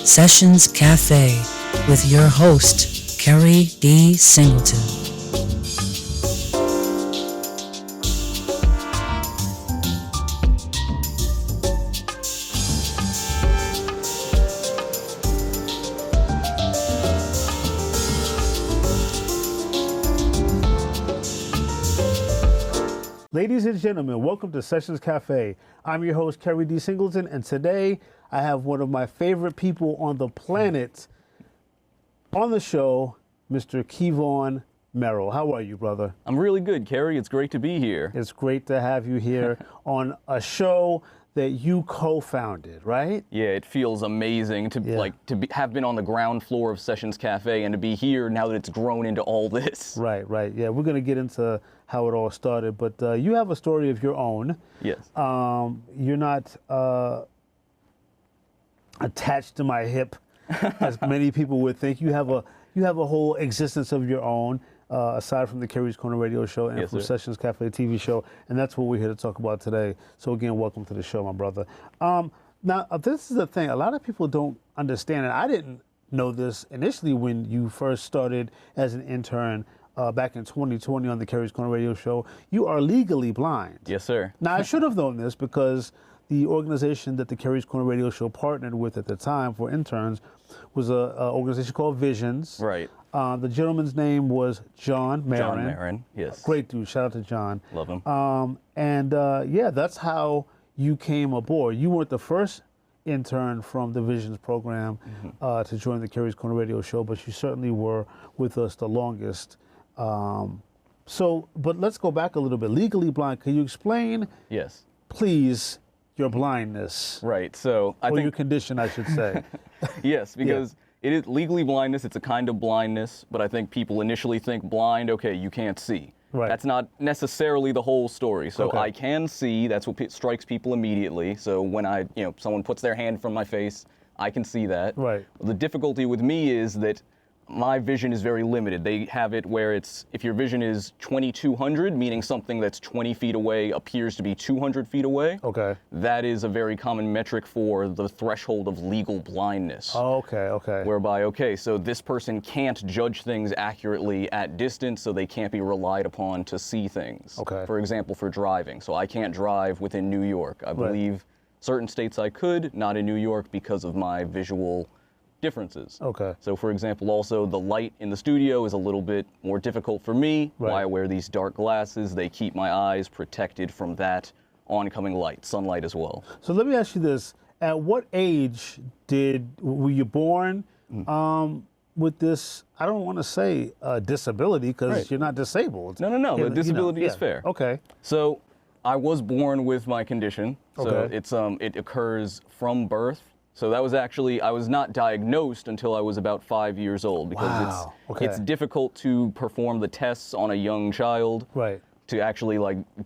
Sessions Cafe with your host, Keri D. Singleton. Ladies and gentlemen, welcome to Sessions Cafe. I'm your host, Keri D. Singleton, and today I have one of my favorite people on the planet on the show, Mr. KeVaughn Merrill. How are you, brother? I'm really good, Keri. It's great to be here. It's great to have you here on a show that you co-founded, right? Yeah, it feels amazing to have been on the ground floor of Sessions Cafe and to be here now that it's grown into all this. Right. Yeah, we're going to get into how it all started, but you have a story of your own. Yes. You're not attached to my hip, as many people would think. You have a whole existence of your own, aside from the Keri's Corner radio show and from Sessions Cafe TV show, and that's what we're here to talk about today. So again, welcome to the show, my brother. Now, this is the thing. A lot of people don't understand, and I didn't know this initially when you first started as an intern back in 2020 on the Keri's Corner radio show. You are legally blind. Yes, sir. Now, I should have known this because the organization that the Keri's Corner radio show partnered with at the time for interns was an organization called Visions. Right. The gentleman's name was John Marin. John Marin, yes. Great dude. Shout out to John. Love him. Yeah, that's how you came aboard. You weren't the first intern from the Visions program to join the Keri's Corner radio show, but you certainly were with us the longest. But let's go back a little bit. Legally blind, can you explain, yes, please, your blindness? Right, so I think your condition, I should say. Yes, because it is legally blindness. It's a kind of blindness, but I think people initially think blind, okay, you can't see. Right. That's not necessarily the whole story. So Okay. I can see, that's what strikes people immediately. So when someone puts their hand from my face, I can see that. Right. The difficulty with me is that my vision is very limited. They have it where if your vision is 2200, meaning something that's 20 feet away appears to be 200 feet away. Okay. That is a very common metric for the threshold of legal blindness. Oh, okay. Whereby, so this person can't judge things accurately at distance, so they can't be relied upon to see things. Okay. For example, for driving. So I can't drive within New York. I believe certain states I could, not in New York because of my visual differences. Okay. So for example, also the light in the studio is a little bit more difficult for me. Right. Why I wear these dark glasses. They keep my eyes protected from that oncoming light, sunlight as well. So let me ask you this. At what age were you born with this, I don't want to say disability, because you're not disabled. No, the disability is fair. Okay. So I was born with my condition. So Okay. it occurs from birth. So that was actually, I was not diagnosed until I was about 5 years old, because it's difficult to perform the tests on a young child. Right. To actually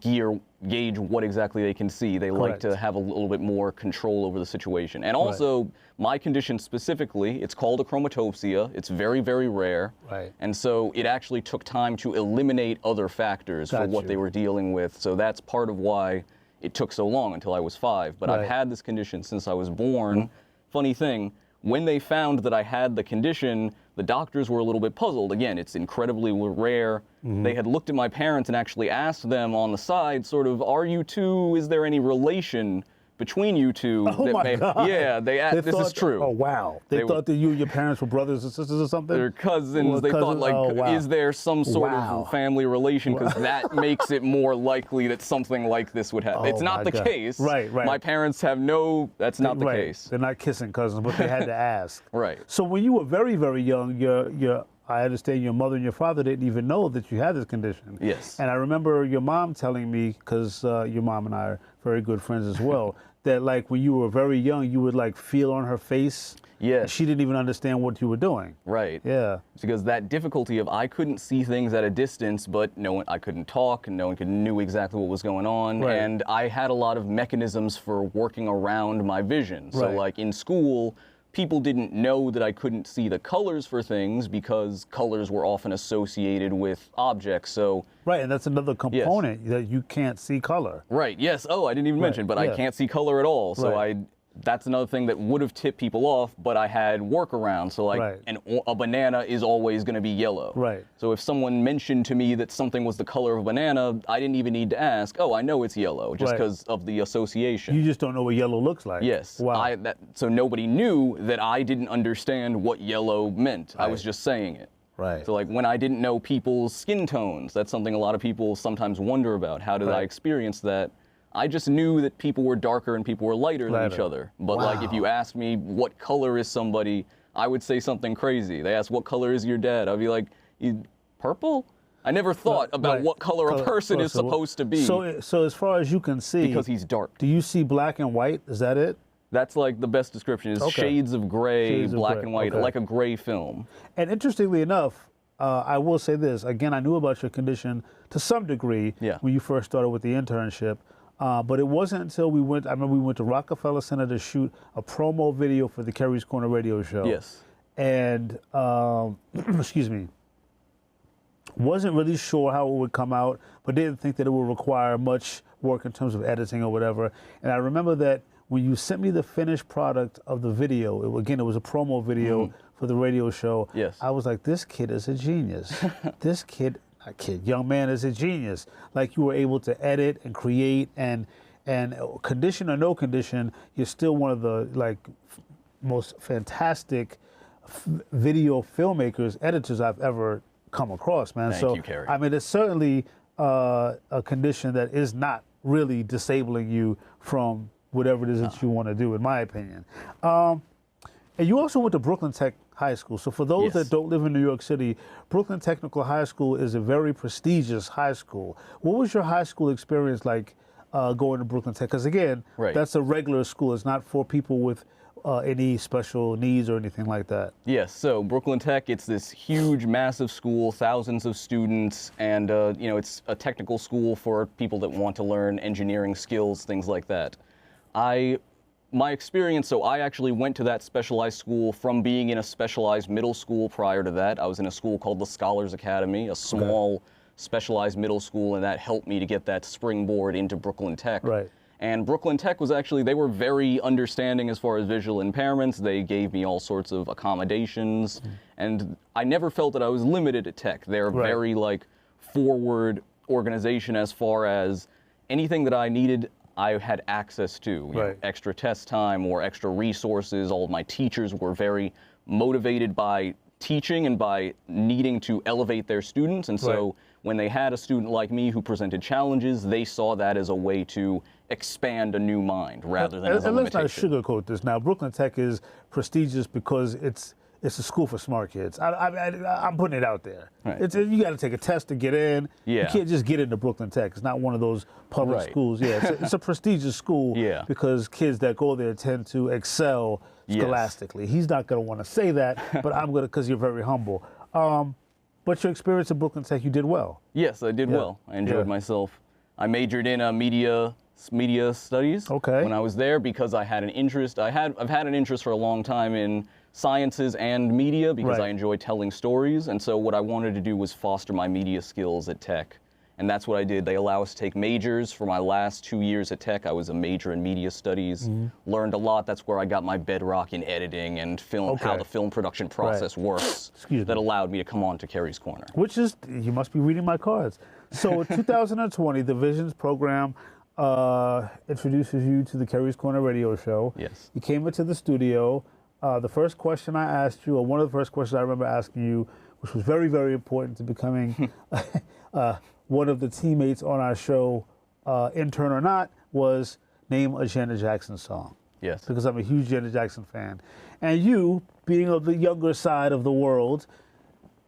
gauge what exactly they can see. They like to have a little bit more control over the situation. And also, my condition specifically, it's called achromatopsia. It's very, very rare. Right. And so it actually took time to eliminate other factors for what they were dealing with. So that's part of why it took so long until I was 5. But I've had this condition since I was born. Funny thing, when they found that I had the condition, the doctors were a little bit puzzled. Again, it's incredibly rare. They had looked at my parents and actually asked them on the side, sort of, are you two, is there any relation between you two? Oh my God. Yeah, this is true. Oh, wow. They thought that you and your parents were brothers and sisters or something? They're cousins. They thought, is there some sort of family relation? Because that makes it more likely that something like this would happen. It's not the case. Right. My parents have that's not the case. They're not kissing cousins, but they had to ask. Right. So when you were very, very young, I understand your mother and your father didn't even know that you had this condition. Yes. And I remember your mom telling me, because your mom and I are very good friends as well, that when you were very young, you would feel on her face. Yes. She didn't even understand what you were doing. Right. Yeah. It's because that difficulty of I couldn't see things at a distance, but I couldn't talk, and no one knew exactly what was going on. Right. And I had a lot of mechanisms for working around my vision. So in school, people didn't know that I couldn't see the colors for things because colors were often associated with objects. So right, and that's another component that you can't see color. Right. Yes. Oh, I didn't even mention, but I can't see color at all. So that's another thing that would have tipped people off, but I had workarounds. So like a banana is always going to be yellow. Right. So if someone mentioned to me that something was the color of a banana, I didn't even need to ask, oh, I know it's yellow, just because of the association. You just don't know what yellow looks like. Yes. Wow. So nobody knew that I didn't understand what yellow meant. I was just saying it. Right. So like when I didn't know people's skin tones, that's something a lot of people sometimes wonder about. How did I experience that? I just knew that people were darker and people were lighter than each other. But like if you asked me what color is somebody, I would say something crazy. They ask, what color is your dad? I'd be like, purple? I never thought about what color a person is supposed to be. So as far as you can see, because he's dark. Do you see black and white? Is that it? That's like the best description is shades of gray, black and white, like a gray film. And interestingly enough, I will say this. Again, I knew about your condition to some degree when you first started with the internship. But it wasn't until I remember we went to Rockefeller Center to shoot a promo video for the Keri's Corner radio show. Yes. And, excuse me, wasn't really sure how it would come out, but didn't think that it would require much work in terms of editing or whatever. And I remember that when you sent me the finished product of the video, it was a promo video for the radio show. Yes. I was like, this kid is a genius. Young man is a genius. Like you were able to edit and create and condition or no condition, you're still one of the most fantastic video filmmakers, editors I've ever come across, man. Thank you, Keri. I mean, it's certainly a condition that is not really disabling you from whatever it is that you want to do, in my opinion. And you also went to Brooklyn Tech High School. So for those that don't live in New York City, Brooklyn Technical High School is a very prestigious high school. What was your high school experience like going to Brooklyn Tech? Because again, that's a regular school. It's not for people with any special needs or anything like that. Yes, so Brooklyn Tech, it's this huge, massive school, thousands of students, and it's a technical school for people that want to learn engineering skills, things like that. My experience, so I actually went to that specialized school from being in a specialized middle school prior to that. I was in a school called the Scholars Academy, a small specialized middle school, and that helped me to get that springboard into Brooklyn Tech. Right. And Brooklyn Tech was actually, they were very understanding as far as visual impairments. They gave me all sorts of accommodations, and I never felt that I was limited at Tech. They're a very forward organization as far as anything that I needed, I had access to. You know, extra test time or extra resources. All of my teachers were very motivated by teaching and by needing to elevate their students. And so when they had a student like me who presented challenges, they saw that as a way to expand a new mind rather than as a limitation. Let's not sugarcoat this now. Brooklyn Tech is prestigious because it's a school for smart kids. I'm putting it out there. You got to take a test to get in. You can't just get into Brooklyn Tech. It's not one of those public schools. It's a prestigious school because kids that go there tend to excel scholastically. He's not going to want to say that, but I'm going to because you're very humble. But your experience at Brooklyn Tech, you did well. Yes, I did well. I enjoyed myself. I majored in media studies when I was there because I had an interest. I've had an interest for a long time in sciences and media because I enjoy telling stories, and so what I wanted to do was foster my media skills at Tech, and that's what I did. They allow us to take majors. For my last 2 years at Tech, I was a major in media studies, learned a lot. That's where I got my bedrock in editing and film, how the film production process works, that allowed me to come on to Keri's Corner. Which is, you must be reading my cards. So in 2020, the Visions program introduces you to the Keri's Corner radio show. Yes. You came into the studio. The first question I asked you, or one of the first questions I remember asking you, which was very, very important to becoming one of the teammates on our show, intern or not, was name a Janet Jackson song. Yes. Because I'm a huge Janet Jackson fan. And you, being of the younger side of the world,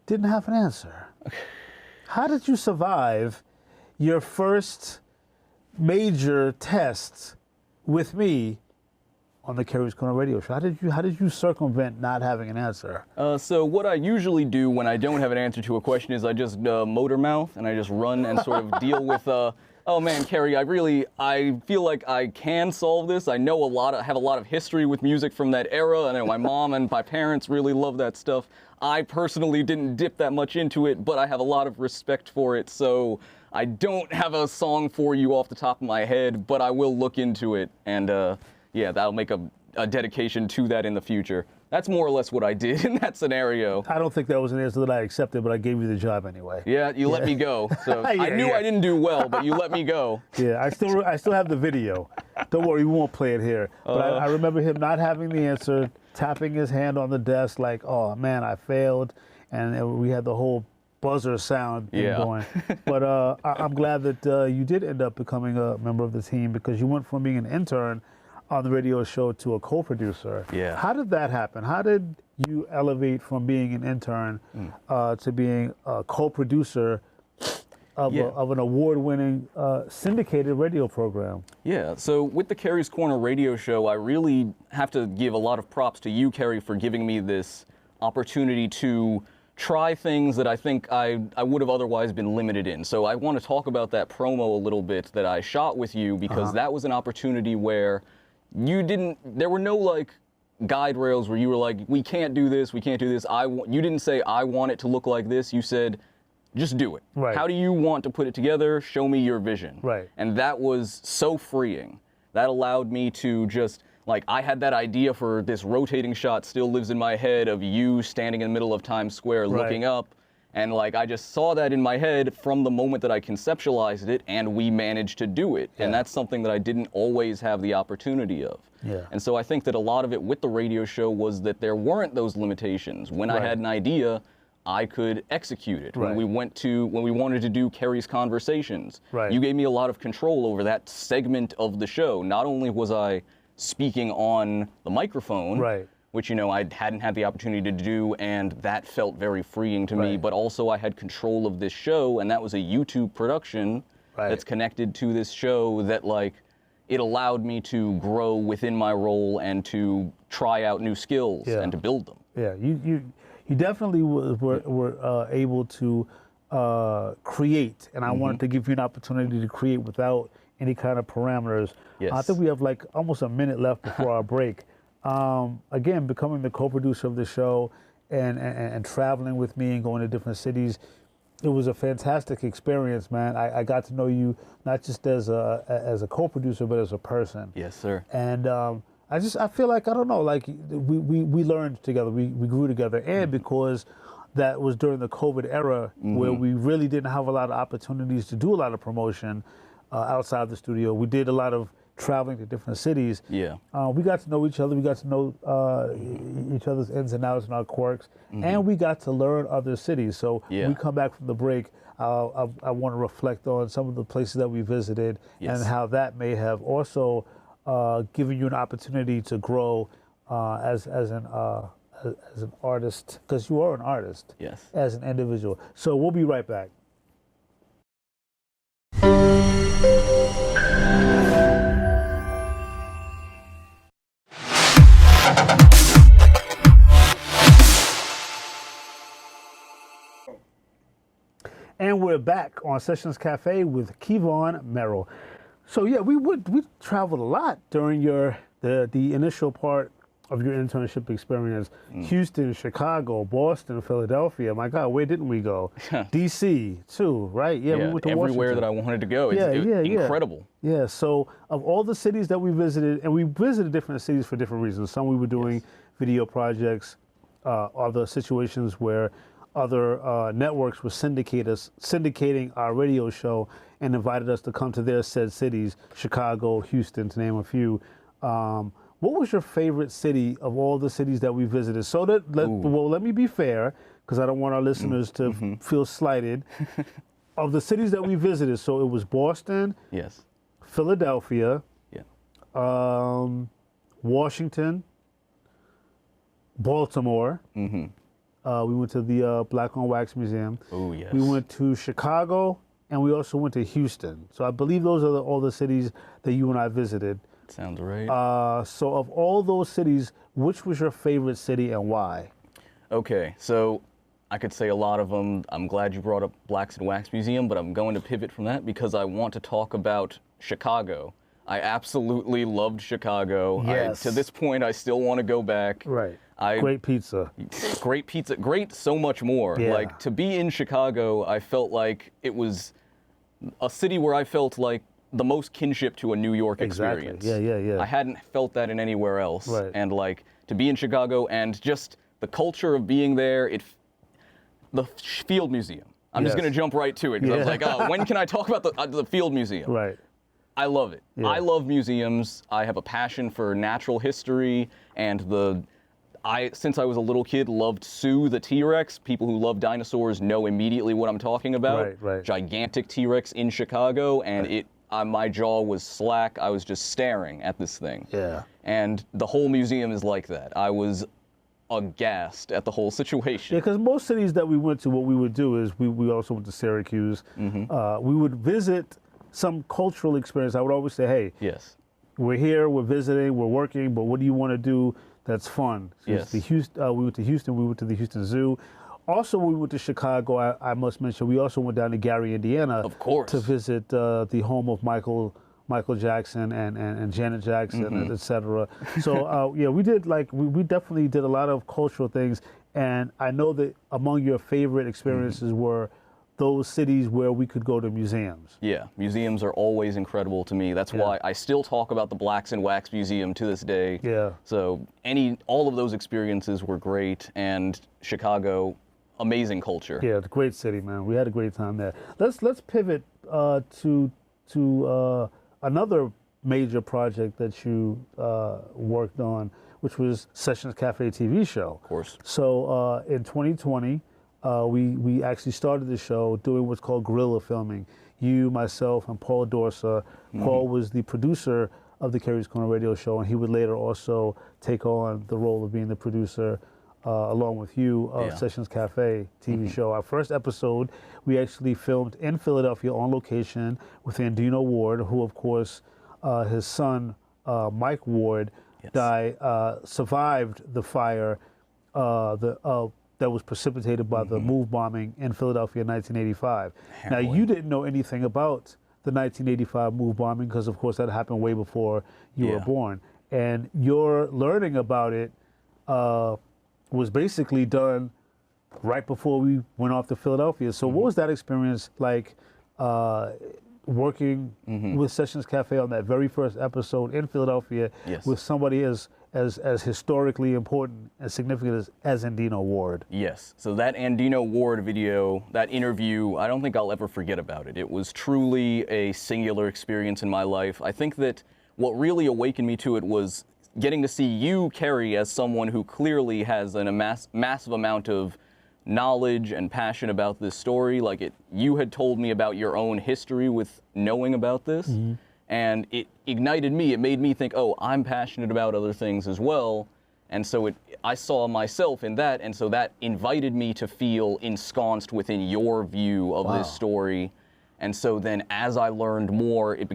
didn't have an answer. How did you survive your first major test with me on the Keri's Corner radio show? How did you circumvent not having an answer? So what I usually do when I don't have an answer to a question is I just motor mouth and I just run and sort of deal with oh man, Keri, I feel like I can solve this. I know I have a lot of history with music from that era. I know my mom and my parents really love that stuff. I personally didn't dip that much into it, but I have a lot of respect for it. So I don't have a song for you off the top of my head, but I will look into it and Yeah, that'll make a dedication to that in the future. That's more or less what I did in that scenario. I don't think that was an answer that I accepted, but I gave you the job anyway. Yeah, you let me go. So I knew I didn't do well, but you let me go. Yeah, I still have the video. Don't worry, we won't play it here. But I remember him not having the answer, tapping his hand on the desk like, oh man, I failed. And we had the whole buzzer sound thing going. But I'm glad that you did end up becoming a member of the team, because you went from being an intern on the radio show to a co-producer. Yeah. How did that happen? How did you elevate from being an intern to being a co-producer of an award-winning syndicated radio program? Yeah, so with the Keri's Corner radio show, I really have to give a lot of props to you, Keri, for giving me this opportunity to try things that I think I would have otherwise been limited in. So I want to talk about that promo a little bit that I shot with you, because that was an opportunity where there were no like guide rails where you were like, we can't do this, we can't do this. You didn't say, I want it to look like this. You said, just do it. Right. How do you want to put it together? Show me your vision. Right. And that was so freeing. That allowed me to just, like, I had that idea for this rotating shot still lives in my head of you standing in the middle of Times Square looking up. And like, I just saw that in my head from the moment that I conceptualized it, and we managed to do it. And that's something that I didn't always have the opportunity of. And so I think that a lot of it with the radio show was that there weren't those limitations. When I had an idea, I could execute it. When we wanted to do Keri's Conversations, you gave me a lot of control over that segment of the show. Not only was I speaking on the microphone, which, you know, I hadn't had the opportunity to do, and that felt very freeing to me, but also I had control of this show, and that was a YouTube production that's connected to this show that, like, it allowed me to grow within my role and to try out new skills and to build them. Yeah, you definitely were able to create, and I wanted to give you an opportunity to create without any kind of parameters. I think we have like almost a minute left before our break. Again, becoming the co-producer of the show and traveling with me and going to different cities, it was a fantastic experience, man. I got to know you not just as a co-producer, but as a person. Yes, sir. And I feel like, I don't know, like we learned together, we grew together, and because that was during the COVID era where we really didn't have a lot of opportunities to do a lot of promotion outside the studio. We did a lot of traveling to different cities. We got to know each other. We got to know each other's ins and outs and our quirks, and we got to learn other cities. So when we come back from the break, I want to reflect on some of the places that we visited and how that may have also given you an opportunity to grow as an artist, because you are an artist, as an individual. So we'll be right back. And we're back on Sessions Cafe with KeVaughn Merrill. So yeah, we traveled a lot during the initial part of your internship experience. Houston, Chicago, Boston, Philadelphia. My God, where didn't we go? DC too, right? Yeah, we went to everywhere Washington. that I wanted to go. It's incredible. Yeah. So of all the cities that we visited, and we visited different cities for different reasons. Some we were doing video projects, other situations where other networks were syndicating our radio show and invited us to come to their said cities, Chicago, Houston, to name a few. What was your favorite city of all the cities that we visited? So let me be fair, because I don't want our listeners to feel slighted. Of the cities that we visited, so it was Boston, Philadelphia, Washington, Baltimore. We went to the Black on Wax Museum. We went to Chicago, and we also went to Houston. So I believe those are all the cities that you and I visited. Sounds right. So of all those cities, which was your favorite city and why? Okay, so I could say a lot of them. I'm glad you brought up Blacks and Wax Museum, but I'm going to pivot from that because I want to talk about Chicago. I absolutely loved Chicago. To this point, I still want to go back. Right. Great pizza. Great pizza. Great so much more. Like, to be in Chicago, I felt like it was a city where I felt like the most kinship to a New York experience. Yeah. I hadn't felt that in anywhere else. Right. And like to be in Chicago and just the culture of being there, the Field Museum. I'm just going to jump right to it because I was like, oh, when can I talk about the Field Museum? Right. I love it. Yeah. I love museums. I have a passion for natural history, and since I was a little kid, loved Sue the T-Rex. People who love dinosaurs know immediately what I'm talking about. Right. Gigantic T-Rex in Chicago, and my jaw was slack. I was just staring at this thing. Yeah. And the whole museum is like that. I was aghast at the whole situation. Yeah, because most cities that we went to, what we would do is we also went to Syracuse. We would visit some cultural experience. I would always say, hey, yes, we're here, we're visiting, we're working, but what do you want to do that's fun? So yes. We went to Houston, we went to the Houston Zoo. Also, we went to Chicago. I must mention, we also went down to Gary, Indiana, of course, to visit the home of Michael Jackson and Janet Jackson, et cetera. So we did we definitely did a lot of cultural things, and I know that among your favorite experiences were those cities where we could go to museums. Yeah, museums are always incredible to me. That's why I still talk about the Blacks and Wax Museum to this day. Yeah. So all of those experiences were great, and Chicago, amazing culture. Yeah, it's a great city, man. We had a great time there. Let's pivot to another major project that you worked on, which was Sessions Cafe TV show. Of course. So in 2020, we actually started the show doing what's called guerrilla filming. You, myself, and Paul Dorsa. Paul was the producer of the Keri's Corner radio show, and he would later also take on the role of being the producer along with you of Sessions Cafe TV show. Our first episode, we actually filmed in Philadelphia on location with Dionn Ward, who, of course, his son, Mike Ward, survived the fire that was precipitated by the MOVE bombing in Philadelphia in 1985. Now, you didn't know anything about the 1985 MOVE bombing because, of course, that happened way before you were born. And your learning about it was basically done right before we went off to Philadelphia. So what was that experience like working with Sessions Cafe on that very first episode in Philadelphia with somebody as historically important and significant as Dionn Ward? Yes. So that Dionn Ward video, that interview, I don't think I'll ever forget about it. It was truly a singular experience in my life. I think that what really awakened me to it was getting to see you, Keri, as someone who clearly has a massive amount of knowledge and passion about this story. You had told me about your own history with knowing about this, and it ignited me. It made me think, oh, I'm passionate about other things as well. And so I saw myself in that, and so that invited me to feel ensconced within your view of this story. And so then as I learned more, it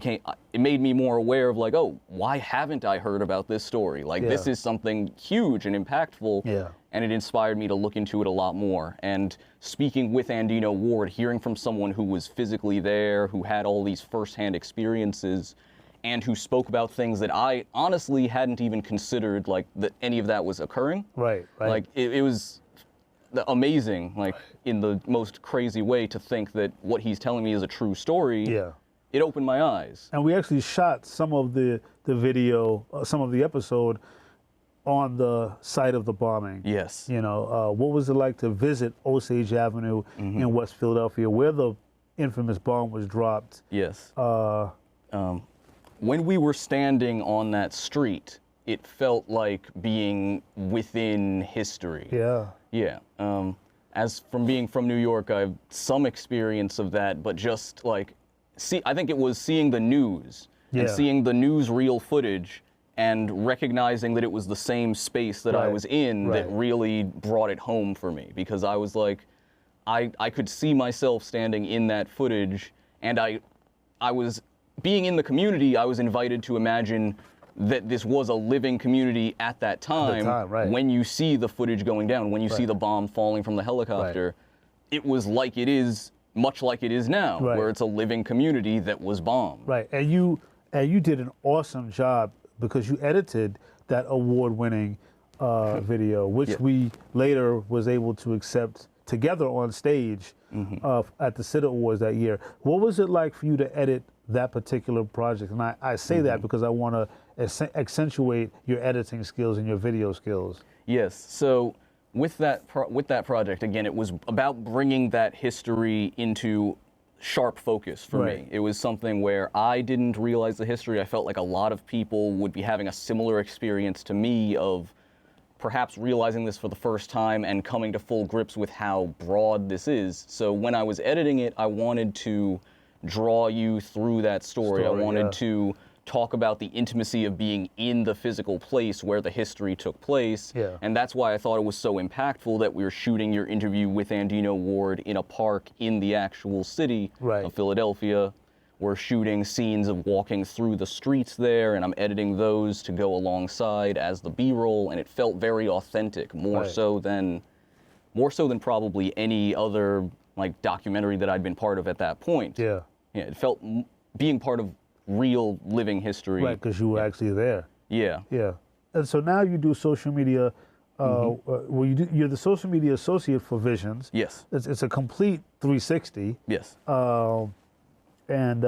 made me more aware of oh, why haven't I heard about this story? This is something huge and impactful. Yeah. And it inspired me to look into it a lot more. And speaking with Dionn Ward, hearing from someone who was physically there, who had all these firsthand experiences, and who spoke about things that I honestly hadn't even considered that any of that was occurring. Right. It was amazing, in the most crazy way, to think that what he's telling me is a true story. Yeah. It opened my eyes. And we actually shot some of the video, some of the episode on the site of the bombing. Yes. What was it like to visit Osage Avenue in West Philadelphia, where the infamous bomb was dropped? Yes. When we were standing on that street, it felt like being within history. Yeah. Yeah. As from being from New York, I have some experience of that, but just I think it was seeing the news and seeing the newsreel footage and recognizing that it was the same space that I was in that really brought it home for me, because I was I could see myself standing in that footage, and I was being in the community. I was invited to imagine that this was a living community at that time. When you see the footage going down, when you see the bomb falling from the helicopter, it was much like it is now, where it's a living community that was bombed. Right, and you did an awesome job, because you edited that award-winning video, which we later was able to accept together on stage at the SITA Awards that year. What was it like for you to edit that particular project? And I say that because I want to accentuate your editing skills and your video skills. Yes. So with that project, again, it was about bringing that history into sharp focus for me. It was something where I didn't realize the history. I felt like a lot of people would be having a similar experience to me of perhaps realizing this for the first time and coming to full grips with how broad this is. So when I was editing it, I wanted to draw you through that story. I wanted to talk about the intimacy of being in the physical place where the history took place. And that's why I thought it was so impactful that we were shooting your interview with Andino Ward in a park in the actual city of Philadelphia. We're shooting scenes of walking through the streets there, and I'm editing those to go alongside as the B-roll, and it felt very authentic, more so than probably any other like documentary that I'd been part of at that point. Yeah, it felt being part of real living history. Right, because you were actually there. Yeah. Yeah. And so now you do social media. Well, you're the social media associate for Visions. Yes. It's a complete 360. Yes. And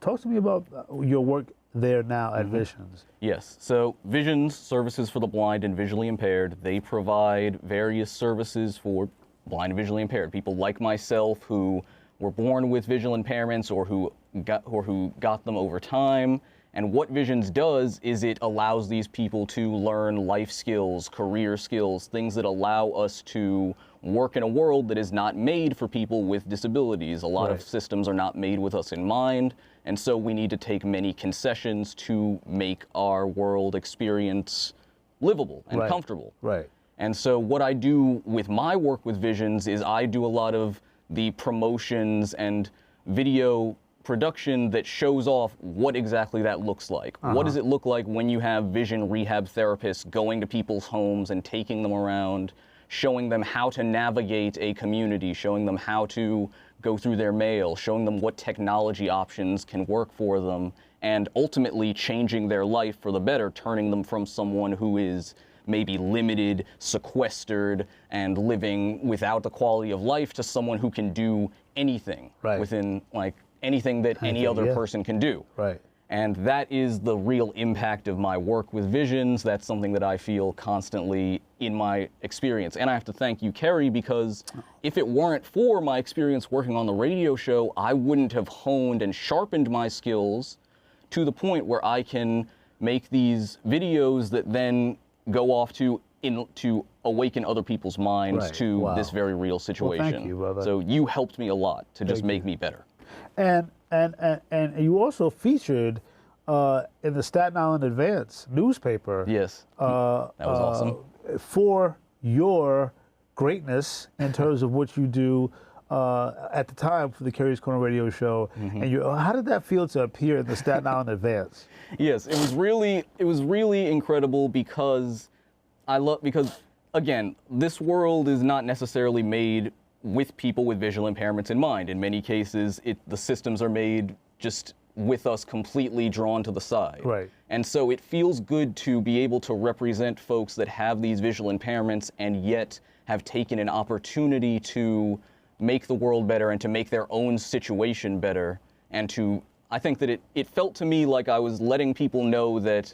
talk to me about your work there now at Visions. Yes. So Visions, services for the blind and visually impaired, they provide various services for blind and visually impaired people like myself who were born with visual impairments or who got them over time. And what Visions does is it allows these people to learn life skills, career skills, things that allow us to work in a world that is not made for people with disabilities. A lot of systems are not made with us in mind, and so we need to take many concessions to make our world experience livable and comfortable. And so what I do with my work with Visions is I do a lot of the promotions and video production that shows off what exactly that looks like. What does it look like when you have vision rehab therapists going to people's homes and taking them around, showing them how to navigate a community, showing them how to go through their mail, showing them what technology options can work for them, and ultimately changing their life for the better, turning them from someone who is maybe limited, sequestered, and living without the quality of life to someone who can do anything within like anything that any other person can do. And that is the real impact of my work with Visions. That's something that I feel constantly in my experience. And I have to thank you, Keri, because if it weren't for my experience working on the radio show, I wouldn't have honed and sharpened my skills to the point where I can make these videos that then go off to awaken other people's minds to this very real situation. Well, thank you, brother. So you helped me a lot to just make me better. And you also featured in the Staten Island Advance newspaper. Yes, that was awesome. For your greatness in terms of what you do at the time for the Keri's Corner radio show. And how did that feel to appear in the Staten Island Advance? Yes, it was really incredible because again, this world is not necessarily made with people with visual impairments in mind. In many cases, the systems are made just with us completely drawn to the side. And so it feels good to be able to represent folks that have these visual impairments and yet have taken an opportunity to make the world better and to make their own situation better. And I think that it felt to me like I was letting people know that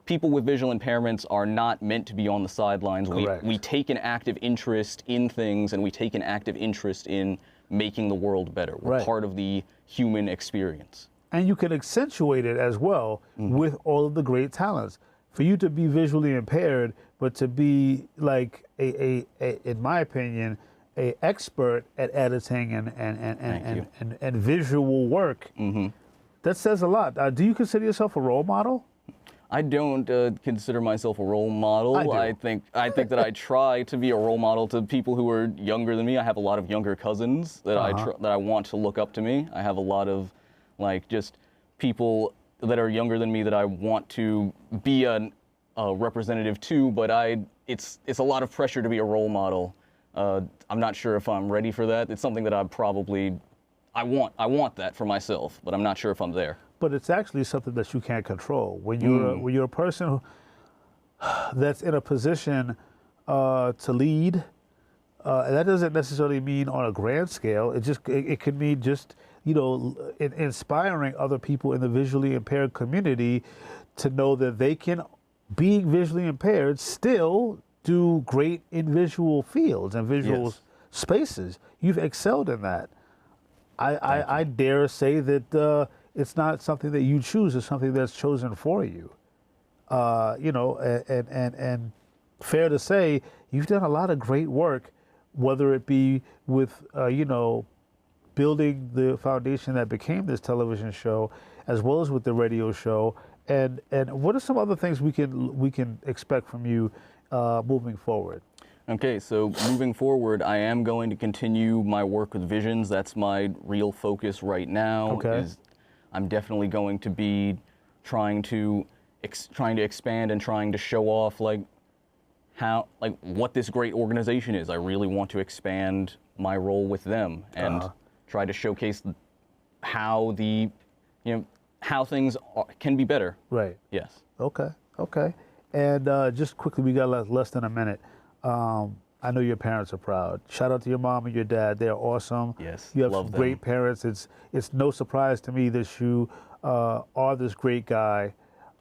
people with visual impairments are not meant to be on the sidelines. We take an active interest in things, and we take an active interest in making the world better. We're part of the human experience. And you can accentuate it as well with all of the great talents. For you to be visually impaired, but to be like in my opinion, an expert at editing and visual work, that says a lot. Do you consider yourself a role model? I don't consider myself a role model. I think that I try to be a role model to people who are younger than me. I have a lot of younger cousins that I want to look up to me. I have a lot of just people that are younger than me that I want to be a representative to. But it's a lot of pressure to be a role model. I'm not sure if I'm ready for that. It's something that I want that for myself, but I'm not sure if I'm there. But it's actually something that you can't control. When you're a person that's in a position to lead, and that doesn't necessarily mean on a grand scale. It could mean just, you know, inspiring other people in the visually impaired community to know that they can, being visually impaired, still do great in visual fields and visual spaces. You've excelled in that. I dare say that it's not something that you choose; it's something that's chosen for you. You know, and fair to say, you've done a lot of great work, whether it be with you know, building the foundation that became this television show, as well as with the radio show. And what are some other things we can expect from you moving forward? Okay, so moving forward, I am going to continue my work with Visions. That's my real focus right now. Okay. I'm definitely going to be trying to expand and trying to show off like what this great organization is. I really want to expand my role with them and try to showcase how how things can be better. Right. Yes. Okay. Okay. And just quickly, we got less than a minute. I know your parents are proud. Shout out to your mom and your dad. They're awesome. Yes. You have love some them. great parents. It's no surprise to me that you are this great guy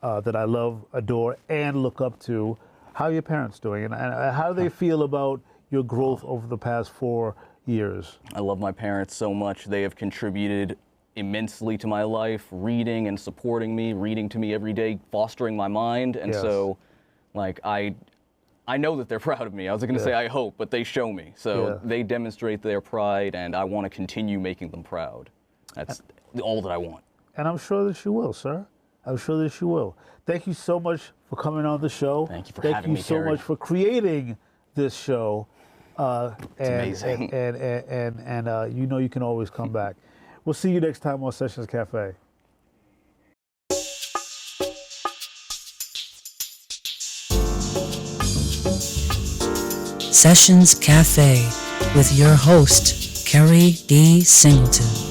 that I love, adore, and look up to. How are your parents doing? And how do they feel about your growth over the past 4 years? I love my parents so much. They have contributed immensely to my life, reading and supporting me, reading to me every day, fostering my mind. And so, like, I know that they're proud of me. I was going to say I hope, but they show me. So they demonstrate their pride, and I want to continue making them proud. That's all that I want. And I'm sure that you will, sir. I'm sure that you will. Thank you so much for coming on the show. Thank you for having me, Thank you so much for creating this show. It's amazing. And you know you can always come back. We'll see you next time on Sessions Cafe. Sessions Cafe with your host, Keri D. Singleton.